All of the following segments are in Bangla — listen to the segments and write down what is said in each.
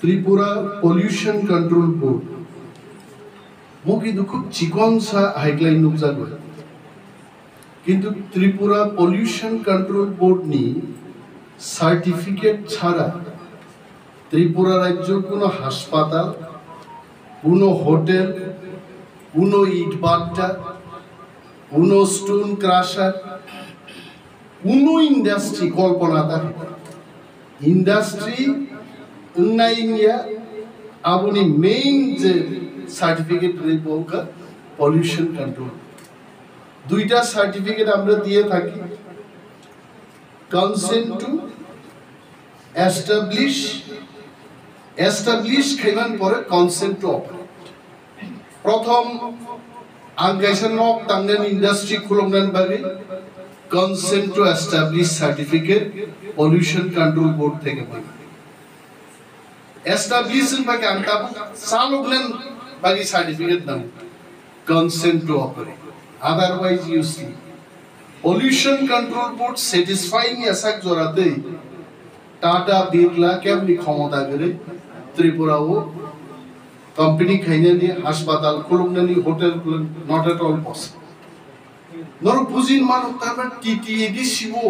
ত্রিপুরা পলিউশন কন্ট্রোল বোর্ড মো কিন্তু খুব চিকন সা হাইকলাইন নুকজাগো কিন্তু ত্রিপুরা পলিউশন কন্ট্রোল বোর্ড নি সার্টিফিকেট ছাড়া ত্রিপুরা রাজ্য কোনো হাসপাতাল কোনো হোটেল কোনো ইট ভাটা কোনো স্টোন ক্রাশার কোনো ইন্ডাস্ট্রি কল্পনা থাকে ইন্ডাস্ট্রি উন্নয়নিয়া আপনি মেইন যে সার্টিফিকেট রেপোকা পলিউশন কন্ট্রোল দুইটা সার্টিফিকেট আমরা দিয়ে থাকি কনসেন্ট টু এস্টাবলিশ খাইমান পরে কনসেন্ট টু অপারেট প্রথম আঙ্গাইসান নক তাঙ্গান ইন্ডাস্ট্রি খুলংনান বাগে consent to establish certificate pollution control board থেকে পাই এস্টাবলিশন বাগে আনতাব সালুগলেন বাগে সার্টিফিকেট নাম consent to operate otherwise you see pollution control board satisfying asak jorate Tata Birla kemni ক্ষমতা করে ত্রিপুরা ও কোম্পানি খাইনা নি হাসপাতাল খুলনা নি হোটেল খুলন নট এট অল পসিবল নর বুঝিন মানুষ তারপর টিটিএডি শিবো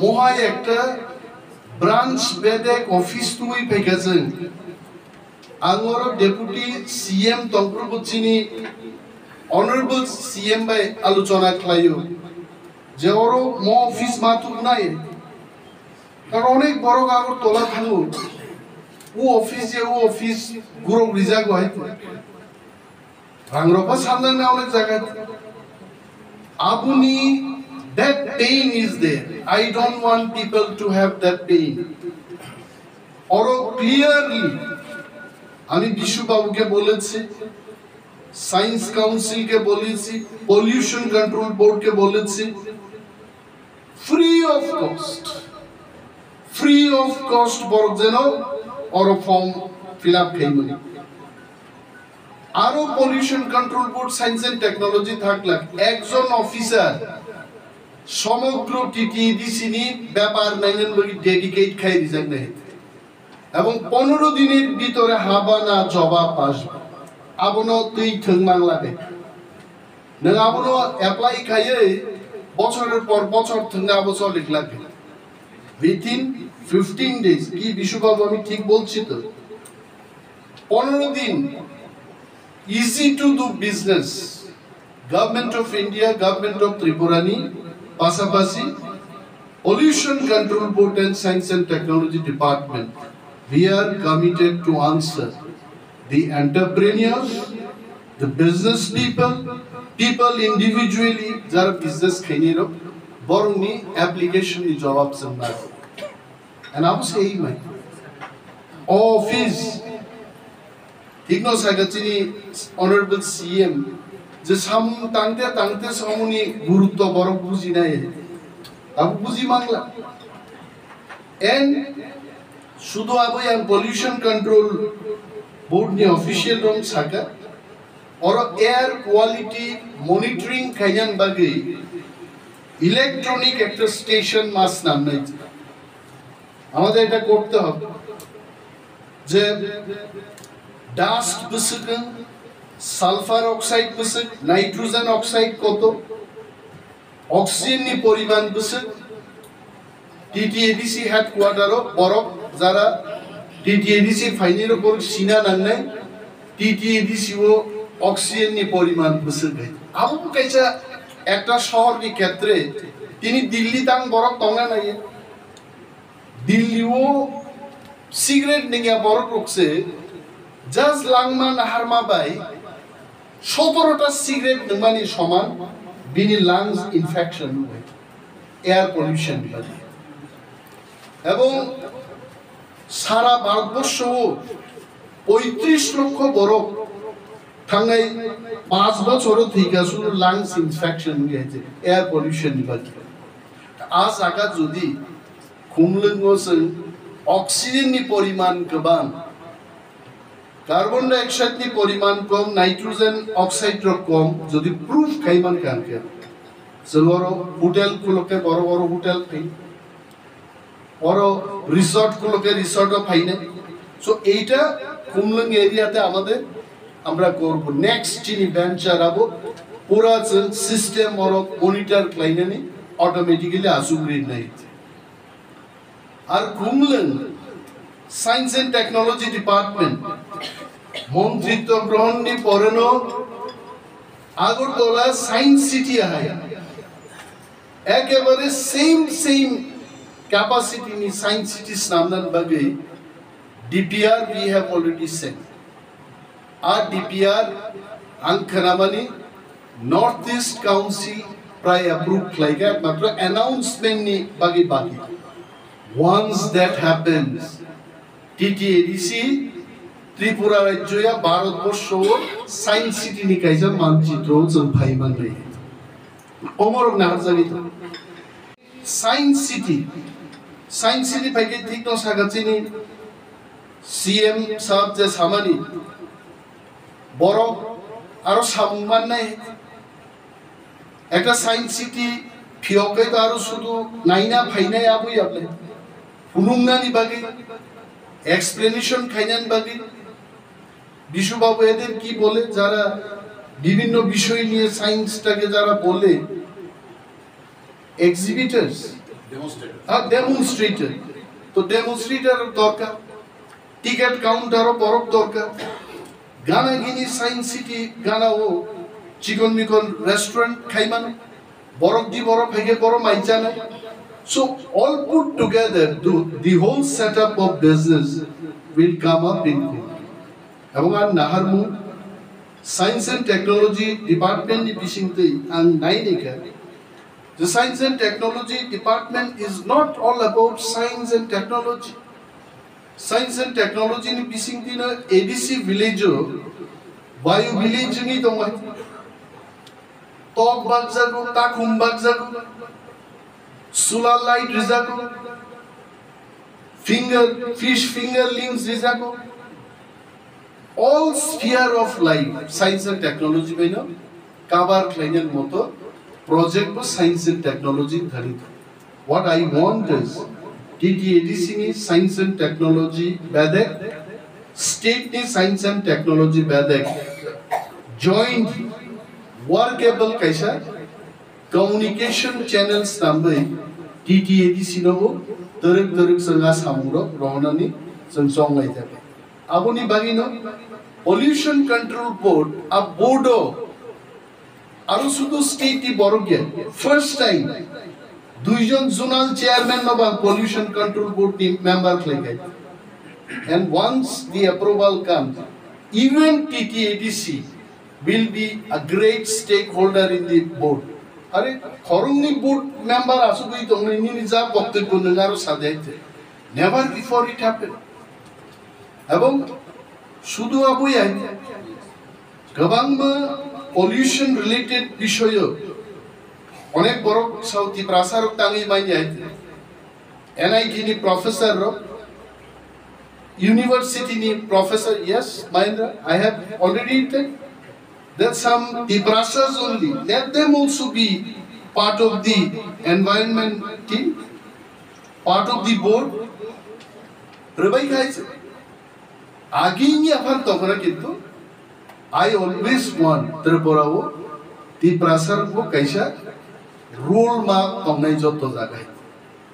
মহাই একটা ব্রাঞ্চ বেদেক অফিস তুই পেগেছেন আঙর ডেপুটি সিএম তংপ্রবচিনি অনারেবল সিএম বাই আলোচনা খাইও যে ওর মো অফিস মাতুক নাই কারণ অনেক বড় কাগজ তোলা থাকো ও অফিস গুরু রিজার্ভ হয় রাংরপা সামনে না অনেক জায়গায় আপনি that pain is there I don't want people to have that pain or clearly আমি বিশ্ববাবুকে বলেছি সায়েন্স কাউন্সিল কে বলেছি পলিউশন কন্ট্রোল বোর্ড কে বলেছি ফ্রি অফ কস্ট বড় যেন অর ফর্ম ফিল আপ খাইমনি আরো pollution control board science and technology থাকলে একজন অফিসার সমগ্র টিটিডিসি নি ব্যাপার নাইনেন বলি ডেডিকেট খাই রিজার্ভ নেই এবং 15 দিনের ভিতরে হাবানা জবাব আসবে আবনো তুই থংমাং লাগে নং আবনো অ্যাপ্লাই খাইয়ে বছরের পর বছর থংনা বছর লিখ লাগে উইথিন 15 ডেজ কি বিশ্ববাবু আমি ঠিক বলছি তো 15 দিন easy to do business government of India government of ত্রিপুরানি পাশাপাশি pollution control board and science and technology department we are committed to answer the entrepreneurs, the business people individually যারা business খাইনিরো বরংনি application ni জবাব সন্না and I was saying my office igno sagachini honorable CM যে সাম টাংতে সমনি গুরুত্ব বড় বুঝি নাই আবু বুঝি মাংলা and শুধু আবই আর পলিউশন কন্ট্রোল বোর্ড নি অফিশিয়াল রং সাকা और এয়ার কোয়ালিটি মনিটরিং খাইয়ান বাগে ইলেকট্রনিক একটা স্টেশন মাস নাম নাই আমাদের এটা করতে হবে যে ডাস্ট বিসিকন সালফার অক্সাইড বিসিক নাইট্রোজেন অক্সাইড কত অক্সিজেন নি পরিমাণ বিসিক টিটিএডিসি হেডকোয়ার্টারও বরফ যারা টিটিএডিসি ফাইনের উপর সিনা নান্নাই টিটিএডিসি ও অক্সিজেন নি পরিমাণ বুঝে গেছে আবু কাইসা একটা শহর নি ক্ষেত্রে তিনি দিল্লি তাং বরফ তঙ্গা নাই দিল্লি ও সিগারেট নিয়া বরফ রুকছে জাস্ট লাংমান হারমা বাই 17টা সিগারেট মানে সমান বিনি লাংস ইনফেকশন হয় এয়ার পলিউশন বাড়ি এবং সারা ভারতবর্ষ 35 লক্ষ বরফ থাঙ্গাই 5 বছরও ঠিক আছে লাংস ইনফেকশন হয়েছে এয়ার পলিউশন বাড়ি আজ আগা যদি খুমলঙ্গসন অক্সিজেন নি পরিমাণ কম কার্বন ডাই অক্সাইড নি পরিমাণ কম নাইট্রোজেন অক্সাইড কম যদি প্রুফ খাইমান কানকে সলoro হোটেল গুলোকে বড় হোটেল খাই বড় রিসর্ট গুলোকে রিসর্টও খাইনে সো এইটা কুমলং এরিয়াতে আমাদের আমরা করব নেক্সট যিনি ভেঞ্চার আবো পুরা সিস্টেম অর মনিটর ক্লাইনানি অটোমেটিক্যালি আসুগ্রিড নাই আর কুমলং সায়েন্স এন্ড টেকনোলজি ডিপার্টমেন্ট মন্ত্রিত্ব গ্রহণ নি পরেনো আগরতলা সায়েন্স সিটি আয় একেবারে সেম ক্যাপাসিটি নি সায়েন্স সিটি নামনান বাগে DPR we have already sent. Our DPR Ankhanamani Northeast Council pray approved like that, but announcement ni bagi. Once that happens, TTADC Tripura Rajya Bharatborsho Science City ni kaisa manchitro jong phaiman rei. Omor narzani Science City bhai ke thik no sagachini CM সাহেব যে সামানি বড় আরো সামমান নাই একটা সায়েন্স সিটি ফিয়কে তো আরো শুধু নাইনা ফাইনাই আবই আপনি ফুনুংনানি বাকি এক্সপ্লেনেশন খাইনান বাকি বিশুবাবু এদের কি বলে যারা বিভিন্ন বিষয় নিয়ে সায়েন্সটাকে যারা বলে এক্সিবিটার্স ডেমনস্ট্রেটর তো ডেমনস্ট্রেটর দরকার টিকেট কাউন্টারও বরফ দরকার গানা গিনি সায়েন্স সিটি গানা ও চিকন মিকন রেস্টুরেন্ট খাইমান বরফ দি বরফ হেগে বরফ মাইজানা so all put together the whole setup of business will come up in এবং আর নাহারমু সায়েন্স এন্ড টেকনোলজি ডিপার্টমেন্ট নি বিসিংতে আং Nainika the science and technology department is not all about science and technology. Science and technology ni bising dina ADC village Vayu village ni tomai Tok bagzago takum bagzago Solar light rizago fish fingerlings rizago all sphere of life science and technology baino cover kleiner moto project for science and technology dharit what I want is TTADC ni science and technology badak state ni science and technology badak joint workable kaisa communication channels nambai TTADC no tarik sanga samuro rohnani sangsongai thake aboni bagino pollution control board a boardo aru sudu state ti borogya first time দুইজন জোনাল চেয়ারম্যান নবা pollution control board team member লাগে and once the approval comes even TTADC will be a great stakeholder in the board are khorungni board member asugui tongni ni ja boktobo nangaro sadaite never before it happened এবং শুধু আবই আই গবাংবা পলিউশন রিলেটেড বিষয় অনেক বড় সাউথি প্রাসারক তাঙ্গি মাইনি আইতে NIT ni professor ro university ni professor yes Mahendra I have already taken that some the brashers only let them also be part of the environment team part of the board rebai gaise agi ni afan tokora kintu I always want terporao the brasher ko kaisa rule map tomnai jotto jagai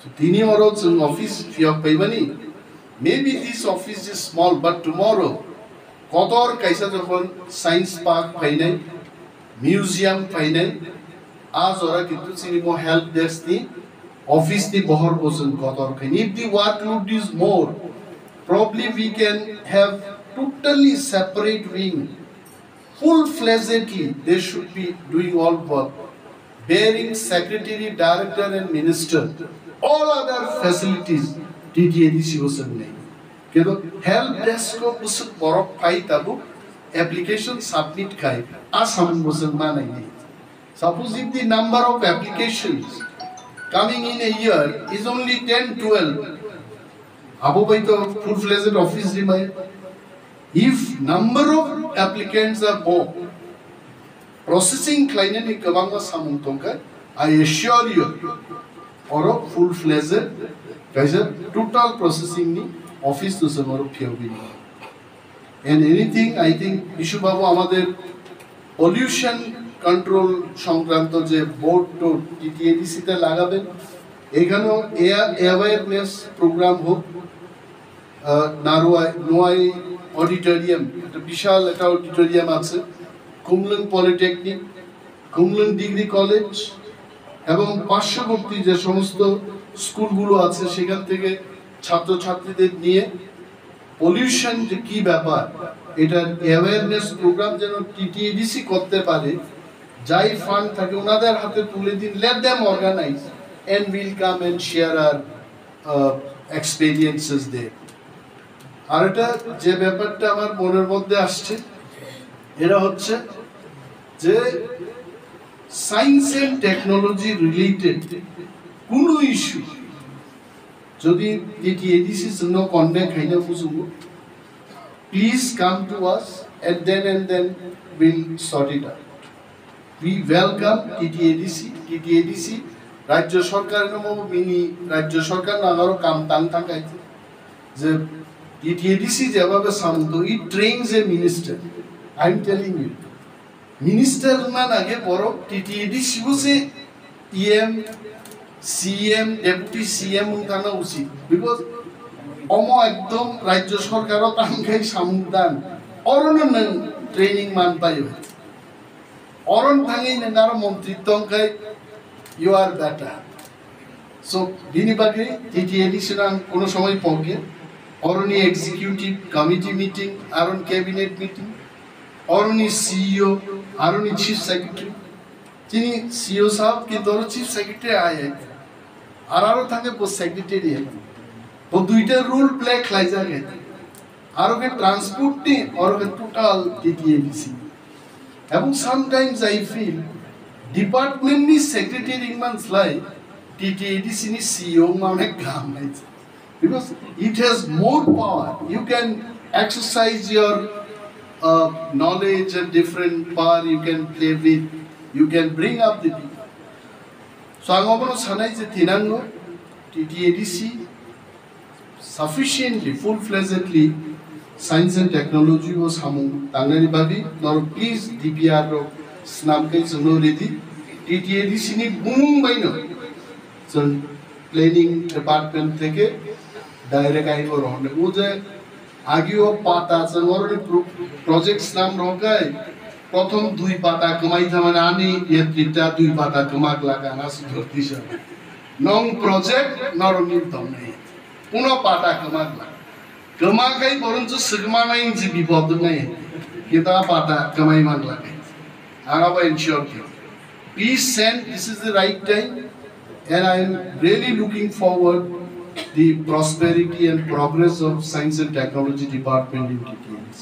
so tini oro office fiok paibani maybe this office is small but tomorrow kotor kaisa jokhon science park painai museum painai aaj ora kintu sinimo help desk ni office ni bohor boson kotor khain if the workload is more probably we can have totally separate wing full-fledgedly they should be doing all work bearing secretary, director and minister all other facilities TTADC was nahi kedo help desk ko busuk borok pai tabu application submit khai asam bosan manai nahi suppose if the number of applications coming in a year is only 10-12 abo bai to full-fledged office rimai if number of applicants are more processing client ni kabanga samung tongka I assure you or full-fledged kaisa total processing ni office to samaro piyobini. And anything, I think, Ishu Babu আমাদের pollution control সংক্রান্ত যে বোর্ড তো টিটিএডিসি তে লাগাবেন, এখানেও অ্যাওয়ারনেস প্রোগ্রাম হোক। নোয়াই অডিটোরিয়াম, একটা বিশাল একটা অডিটোরিয়াম আছে, কুমলুং পলিটেকনিক, কুমলুং ডিগ্রি কলেজ এবং পার্শ্ববর্তী যে সমস্ত স্কুলগুলো আছে সেখান থেকে ছাত্রছাত্রীদের নিয়ে পলিউশন যে কি ব্যাপার এটার অ্যাওয়ারনেস প্রোগ্রাম যেন টিটিএডিসি করতে পারে। যাই ফান্ড থাকে ওনাদের হাতে তুলে দিন, let them organise and we'll come and share our experiences there. আর এটা যে ব্যাপারটা আমার মনের মধ্যে আসছে এটা হচ্ছে যে সায়েন্স এন্ড টেকনোলজি রিলেটেড কোনো ইস্যু যদি টিটিএডিসি জন্য কন্ট্যাক্ট হয় না বুঝবো, please come to us and then we'll sort it out. We welcome TTADC রাজ্য সরকারের মিনি রাজ্য সরকার নাগারও কাম টাং থাকাইছে যে টিটিএডিসি যেভাবে সামন্ত it trains a minister. I am telling you, minister মান আগে বড় টিটিএডিসি বসে ইএম সিএম ডেপুটি সিএম থানা উচিত, বিকজ একদম রাজ্য সরকারও টাঙ্গাই সামুদান অরণ্য ট্রেনিং মান পাই অরণ থাঙাই নার মন্ত্রিত্ব অঙ্কায় you are better. So, bini bagi TTADC nang kono সময় পকে অরনি এক্সিকিউটিভ কমিটি মিটিং, আরন ক্যাবিনেট মিটিং, অরনি সিইও, আরনি চিফ সেক্রেটারি, তিনি সিইও সাহেব কিন্তু চিফ সেক্রেটারি আয় আর আরো থাকে পোস্ট সেক্রেটারি তো দুইটা রুল প্লে খাই যায় আরো কে ট্রান্সপোর্ট নি আর কে টোটাল TTADC এবং সামটাইমস আই ফিল ডিপার্টমেন্ট নি সেক্রেটারি ইনমান্স লাই টিটিএডিসি নি সিইও মানে কাম নাই, because it has more power, you can exercise your knowledge and different power you can play with, you can bring up the people. So I'm going to say that Tinango TTADC sufficiently full-fledgedly science and technology was hamung tangani babi nor please DPR ro snam kai suno ready TTADC ni boom baino so planning department থেকে direct ai kor honne wo je আগেও পাতা আছে ওর প্রজেক্টস নাম রকাই প্রথম দুই পাতা কমাই মানে আনি এত্রিটা দুই পাতা কমাক লাগা না সুধরতিস নং প্রজেক্ট নরমিল তমনে পুনো পাতা কমাক লাগা কমাকাই বরঞ্চ সিগমা নাই যে বিপদ নাই কিতা পাতা কমাই মান লাগে আগাবা ইনশিওর কি please send this is the right time and I am really looking forward the prosperity and progress of Science and Technology Department in TTADC.